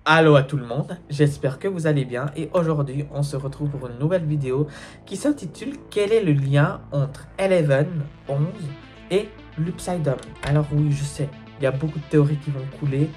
Allô à tout le monde, j'espère que vous allez bien et aujourd'hui on se retrouve pour une nouvelle vidéo qui s'intitule Quel est le lien entre 11 et l'Upside-Down. Alors oui, je sais, il y a beaucoup de théories qui vont couler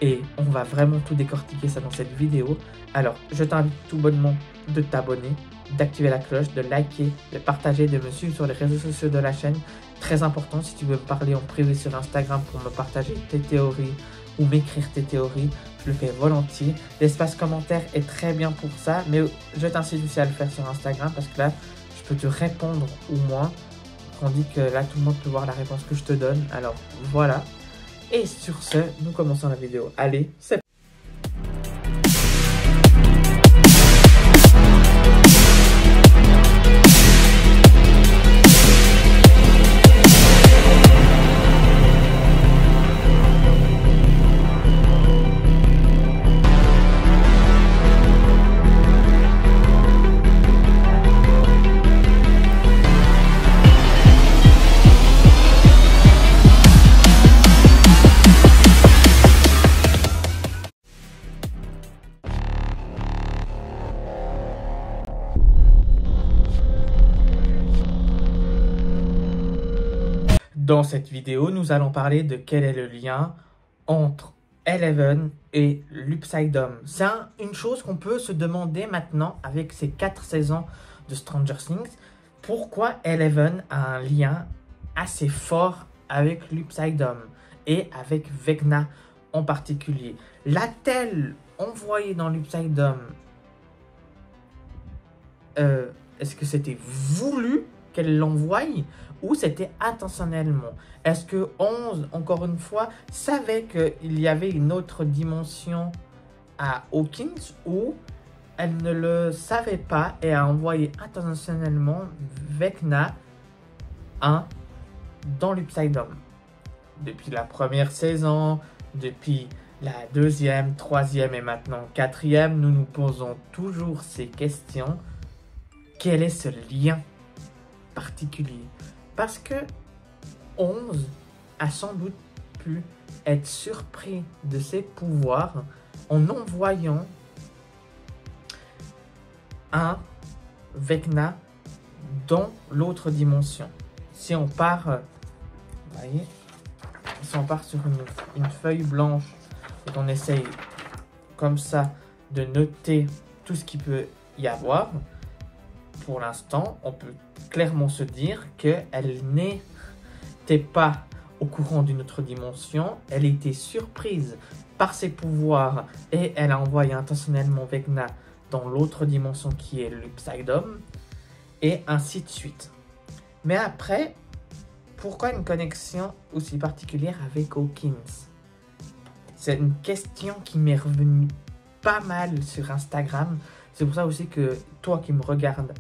et on va vraiment tout décortiquer ça dans cette vidéo. Alors je t'invite tout bonnement de t'abonner, d'activer la cloche, de liker, de partager, de me suivre sur les réseaux sociaux de la chaîne. Très important, si tu veux me parler en privé sur Instagram pour me partager tes théories ou m'écrire tes théories, je le fais volontiers. L'espace commentaire est très bien pour ça, mais je t'incite aussi à le faire sur Instagram parce que là, je peux te répondre ou moins. On dit que là, tout le monde peut voir la réponse que je te donne. Alors voilà. Et sur ce, nous commençons la vidéo. Allez, c'est parti. Dans cette vidéo, nous allons parler de quel est le lien entre Eleven et l'Upside-Down. C'est une chose qu'on peut se demander maintenant avec ces 4 saisons de Stranger Things. Pourquoi Eleven a un lien assez fort avec l'Upside-Down et avec Vecna en particulier? L'a-t-elle envoyé dans l'Upside-Down? Est-ce que c'était voulu qu'elle l'envoie ou c'était intentionnellement? Est-ce que 11, encore une fois, savait qu'il y avait une autre dimension à Hawkins ou elle ne le savait pas et a envoyé intentionnellement Vecna dans l'Upside-Down? Depuis la première saison, depuis la deuxième, troisième et maintenant quatrième, nous nous posons toujours ces questions. Quel est ce lien particulier? Parce que 11 a sans doute pu être surpris de ses pouvoirs en envoyant un Vecna dans l'autre dimension. Si on part, voyez, si on part sur une feuille blanche et qu'on essaye comme ça de noter tout ce qu'il peut y avoir, pour l'instant, on peut clairement se dire qu'elle n'était pas au courant d'une autre dimension, elle était surprise par ses pouvoirs et elle a envoyé intentionnellement Vecna dans l'autre dimension qui est l'Upside-Down et ainsi de suite. Mais après, pourquoi une connexion aussi particulière avec Hawkins? C'est une question qui m'est revenue pas mal sur Instagram. C'est pour ça aussi que toi qui me regardes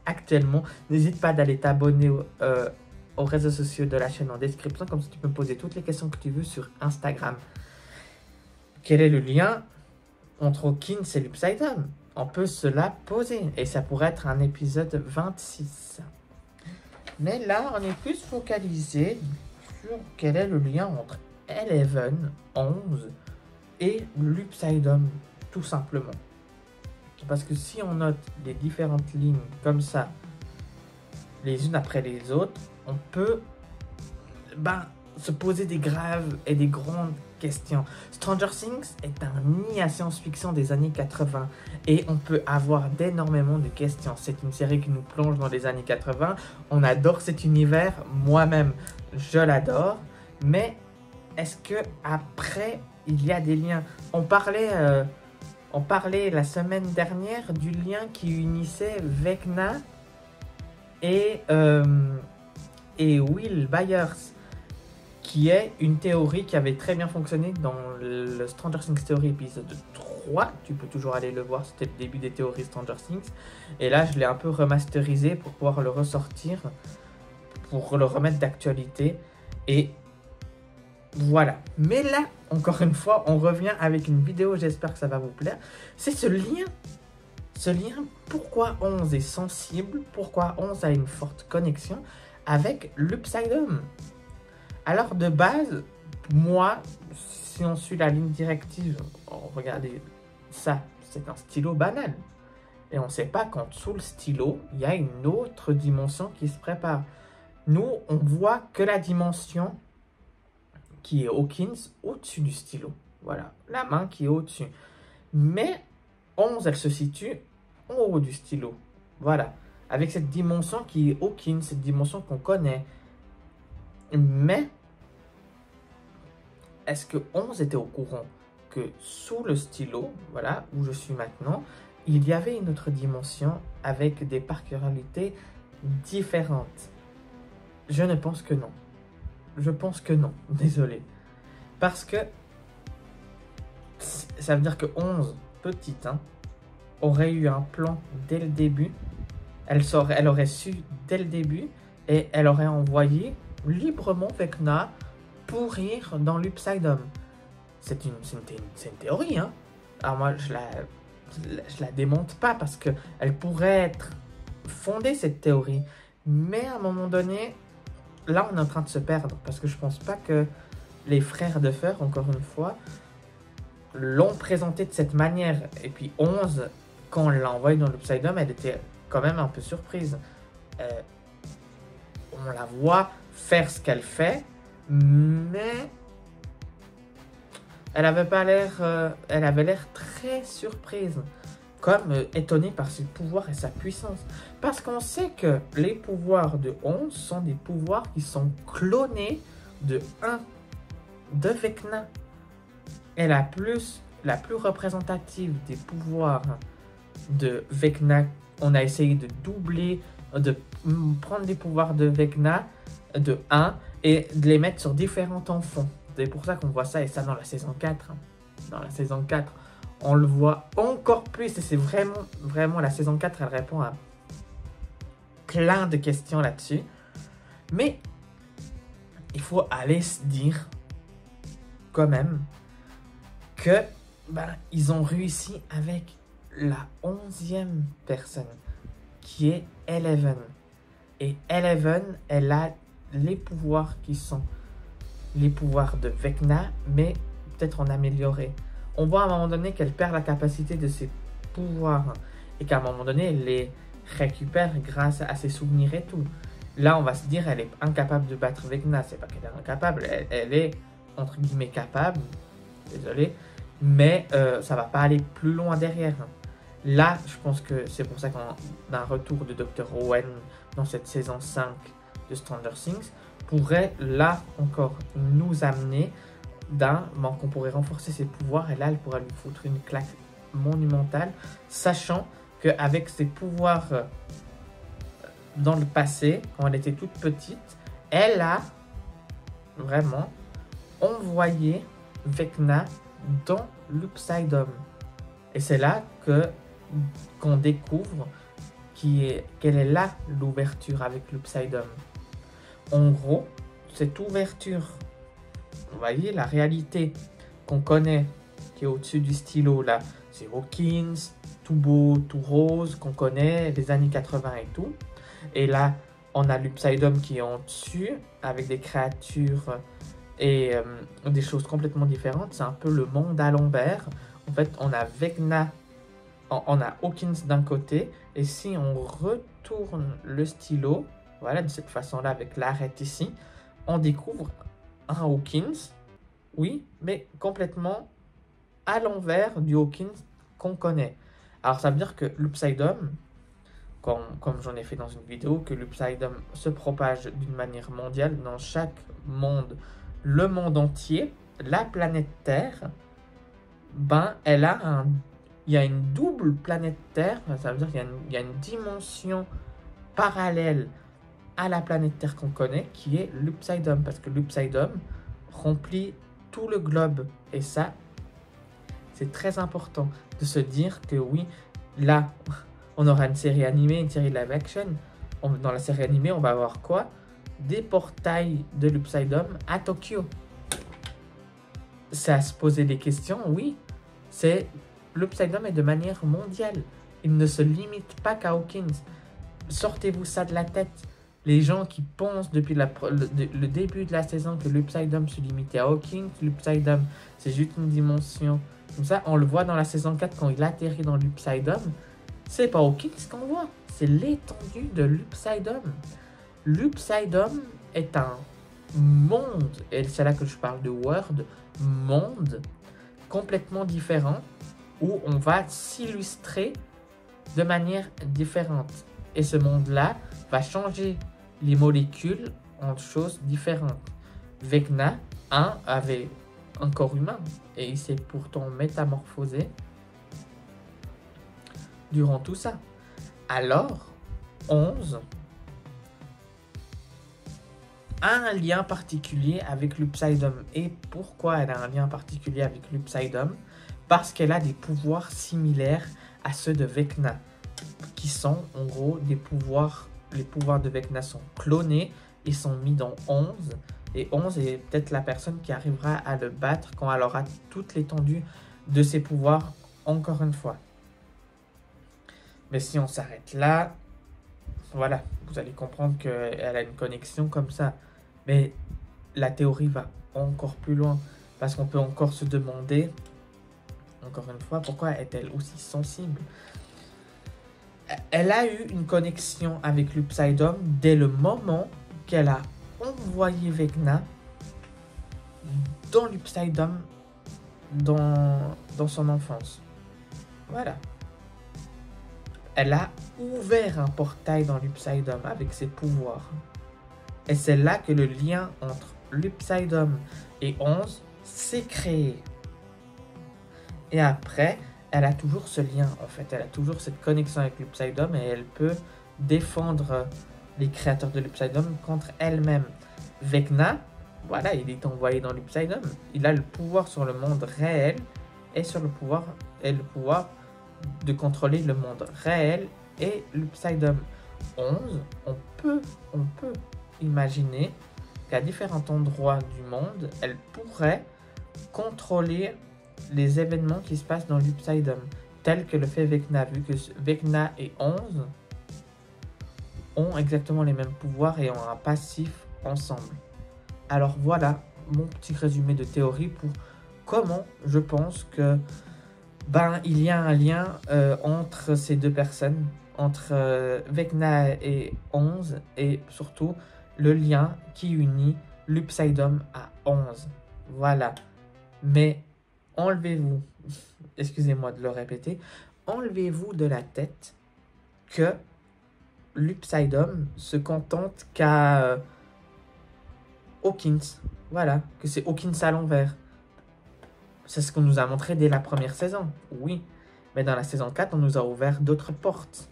actuellement, n'hésite pas d'aller t'abonner aux réseaux sociaux de la chaîne en description, comme ça tu peux me poser toutes les questions que tu veux sur Instagram. Quel est le lien entre Hawkins et l'Upside-Down? On peut se la poser et ça pourrait être un épisode 26. Mais là, on est plus focalisé sur quel est le lien entre 11 et l'Upside-Down, tout simplement. Parce que si on note les différentes lignes comme ça, les unes après les autres, on peut se poser des graves et des grandes questions. Stranger Things est un nid à science-fiction des années 80 et on peut avoir d'énormément de questions. C'est une série qui nous plonge dans les années 80. On adore cet univers, moi-même je l'adore, mais est-ce que après il y a des liens? On parlait la semaine dernière du lien qui unissait Vecna et Will Byers, qui est une théorie qui avait très bien fonctionné dans le Stranger Things Theory épisode 3. Tu peux toujours aller le voir, c'était le début des théories Stranger Things. Et là, je l'ai un peu remasterisé pour pouvoir le ressortir, pour le remettre d'actualité. Et voilà. Mais là, encore une fois, on revient avec une vidéo, j'espère que ça va vous plaire. C'est ce lien. Ce lien, pourquoi 11 est sensible, pourquoi 11 a une forte connexion avec l'Upside-Down. Alors de base, moi, si on suit la ligne directive, regardez ça, c'est un stylo banal. Et on ne sait pas qu'en dessous le stylo, il y a une autre dimension qui se prépare. Nous, on voit que la dimension qui est Hawkins au-dessus du stylo. Voilà, la main qui est au-dessus. Mais 11, elle se situe en haut du stylo. Voilà, avec cette dimension qui est Hawkins, cette dimension qu'on connaît. Mais, est-ce que 11 était au courant que sous le stylo, voilà, où je suis maintenant, il y avait une autre dimension avec des particularités différentes? Je ne pense que non. Je pense que non, désolé. Parce que ça veut dire que 11, petite, hein, aurait eu un plan dès le début. Elle aurait su dès le début et elle aurait envoyé librement Vecna pourrir dans l'Upside-Home. C'est une théorie, hein. Alors moi, je la démonte pas parce que elle pourrait être fondée, cette théorie. Mais à un moment donné, là, on est en train de se perdre parce que je pense pas que les frères de fer, encore une fois, l'ont présenté de cette manière. Et puis 11, quand on l'a envoyé dans l'Upside-Home, elle était quand même un peu surprise. On la voit faire ce qu'elle fait, mais elle avait l'air très surprise, comme étonnée par ses pouvoirs et sa puissance. Parce qu'on sait que les pouvoirs de 11 sont des pouvoirs qui sont clonés de Vecna. Et la plus représentative des pouvoirs de Vecna, on a essayé de doubler, de prendre des pouvoirs de Vecna de 1 et de les mettre sur différents enfants. C'est pour ça qu'on voit ça, et ça dans la saison 4. Dans la saison 4, on le voit encore plus, et c'est vraiment la saison 4, elle répond à plein de questions là-dessus. Mais il faut aller se dire quand même que ils ont réussi avec la 11e personne qui est Eleven. Et Eleven, elle a les pouvoirs qui sont les pouvoirs de Vecna, mais peut-être en amélioré. On voit à un moment donné qu'elle perd la capacité de ses pouvoirs et qu'à un moment donné, elle les récupère grâce à ses souvenirs et tout. Là, on va se dire, elle est incapable de battre Vecna. C'est pas qu'elle est incapable, elle est entre guillemets capable, désolé, mais ça va pas aller plus loin derrière. Là, je pense que c'est pour ça qu'on a un retour de Dr. Owen dans cette saison 5 de Stranger Things pourrait là encore nous amener qu'on pourrait renforcer ses pouvoirs, et là elle pourrait lui foutre une claque monumentale, sachant qu'avec ses pouvoirs dans le passé, quand elle était toute petite, elle a vraiment envoyé Vecna dans l'Upside-Home. Et c'est là qu'on découvre quelle est là l'ouverture avec l'Upside-Home. En gros, cette ouverture, vous voyez, la réalité qu'on connaît, qui est au-dessus du stylo là, c'est Hawkins, tout beau, tout rose, qu'on connaît, les années 80 et tout. Et là, on a l'Upside-Home qui est en dessus, avec des créatures et des choses complètement différentes. C'est un peu le monde à l'envers. En fait, on a Vecna, on a Hawkins d'un côté, et si on retourne le stylo, voilà, de cette façon-là, avec l'arête ici, on découvre un Hawkins, oui, mais complètement à l'envers du Hawkins qu'on connaît. Alors, ça veut dire que l'Upside-Home, comme j'en ai fait dans une vidéo, que l'Upside-Home se propage d'une manière mondiale dans chaque monde, le monde entier, la planète Terre, il y a une double planète Terre, ça veut dire qu'il y a une dimension parallèle à la planète Terre qu'on connaît, qui est l'Upside-Home, parce que l'Upside-Home remplit tout le globe. Et ça, c'est très important de se dire que oui, là, on aura une série animée, une série live action. Dans la série animée, on va avoir quoi? Des portails de l'Upside-Home à Tokyo. Ça se poser des questions, oui. L'Upside-Home est de manière mondiale. Il ne se limite pas qu'à Hawkins. Sortez-vous ça de la tête. Les gens qui pensent depuis le début de la saison que l'Upside-Dom se limitait à Hawkins, l'Upside-Dom c'est juste une dimension. Comme ça, on le voit dans la saison 4 quand il atterrit dans l'Upside-Dom. C'est pas Hawkins qu'on voit, c'est l'étendue de l'Upside-Dom. L'Upside-Dom est un monde, et c'est là que je parle de world, monde complètement différent où on va s'illustrer de manière différente. Et ce monde-là va changer les molécules en choses différentes. Vecna 1 avait un corps humain et il s'est pourtant métamorphosé durant tout ça. Alors, 11 a un lien particulier avec l'Upside-Dom. Et pourquoi elle a un lien particulier avec l'Upside-Dom? Parce qu'elle a des pouvoirs similaires à ceux de Vecna, qui sont en gros des pouvoirs. Les pouvoirs de Vecna sont clonés et sont mis dans 11. Et 11 est peut-être la personne qui arrivera à le battre quand elle aura toute l'étendue de ses pouvoirs encore une fois. Mais si on s'arrête là, voilà, vous allez comprendre qu'elle a une connexion comme ça. Mais la théorie va encore plus loin. Parce qu'on peut encore se demander, encore une fois, pourquoi est-elle aussi sensible? Elle a eu une connexion avec l'Upside-Dom dès le moment qu'elle a envoyé Vecna dans l'Upside-Dom dans son enfance. Voilà. Elle a ouvert un portail dans l'Upside-Dom avec ses pouvoirs. Et c'est là que le lien entre l'Upside-Dom et 11 s'est créé. Et après, elle a toujours ce lien, en fait. Elle a toujours cette connexion avec l'Upside-Dom et elle peut défendre les créateurs de l'Upside-Dom contre elle-même. Vecna, voilà, il est envoyé dans l'Upside-Dom. Il a le pouvoir sur le monde réel et sur le pouvoir de contrôler le monde réel et l'Upside-Dom. 11, on peut imaginer qu'à différents endroits du monde, elle pourrait contrôler les événements qui se passent dans l'Upside-Dom, tel que le fait Vecna, vu que Vecna et 11 ont exactement les mêmes pouvoirs et ont un passif ensemble. Alors voilà mon petit résumé de théorie pour comment je pense que il y a un lien entre ces deux personnes, entre Vecna et 11, et surtout le lien qui unit l'Upside-Dom à 11. Voilà. Mais enlevez-vous, excusez-moi de le répéter, enlevez-vous de la tête que l'Upside-Dom se contente qu'à Hawkins. Voilà, que c'est Hawkins à l'envers. C'est ce qu'on nous a montré dès la première saison, oui. Mais dans la saison 4, on nous a ouvert d'autres portes,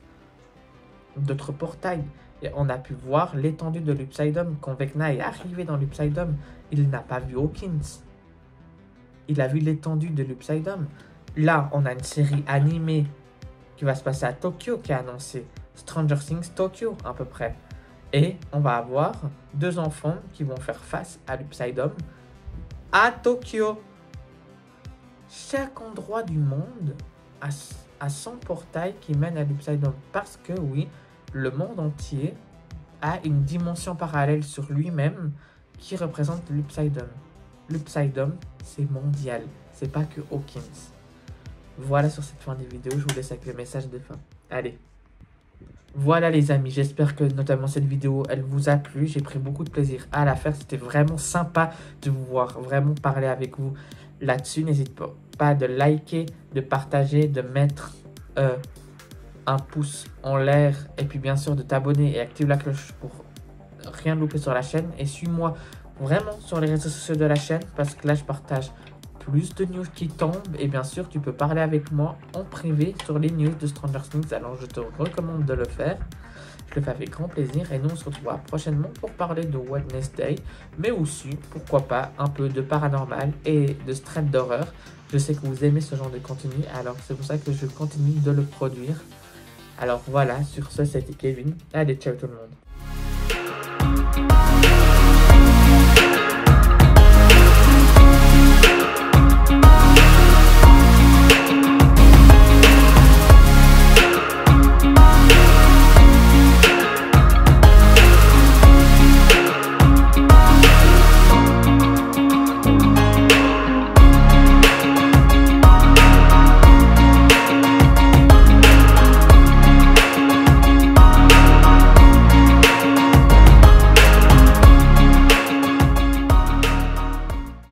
d'autres portails. Et on a pu voir l'étendue de l'Upside-Dom. Quand Vecna est arrivé dans l'Upside-Dom, il n'a pas vu Hawkins. Il a vu l'étendue de l'Upside-Dom. Là, on a une série animée qui va se passer à Tokyo qui est annoncée. Stranger Things Tokyo, à peu près. Et on va avoir 2 enfants qui vont faire face à l'Upside-Dom à Tokyo. Chaque endroit du monde a son portail qui mène à l'Upside-Dom. Parce que oui, le monde entier a une dimension parallèle sur lui-même qui représente l'Upside-Dom. L'Upside-Dom, c'est mondial. C'est pas que Hawkins. Voilà sur cette fin de vidéo. Je vous laisse avec le message de fin. Allez. Voilà les amis, j'espère que notamment cette vidéo, elle vous a plu. J'ai pris beaucoup de plaisir à la faire. C'était vraiment sympa de vous voir, vraiment parler avec vous là-dessus. N'hésitez pas de liker, de partager, de mettre un pouce en l'air. Et puis bien sûr de t'abonner et activer la cloche pour rien louper sur la chaîne. Et suis-moi vraiment sur les réseaux sociaux de la chaîne parce que là je partage plus de news qui tombent. Et bien sûr, tu peux parler avec moi en privé sur les news de Stranger Things. Alors, je te recommande de le faire. Je le fais avec grand plaisir. Et nous, on se retrouvera prochainement pour parler de Wednesday. Mais aussi, pourquoi pas, un peu de paranormal et de stress d'horreur. Je sais que vous aimez ce genre de contenu. Alors, c'est pour ça que je continue de le produire. Alors, voilà. Sur ce, c'était Kevin. Allez, ciao tout le monde.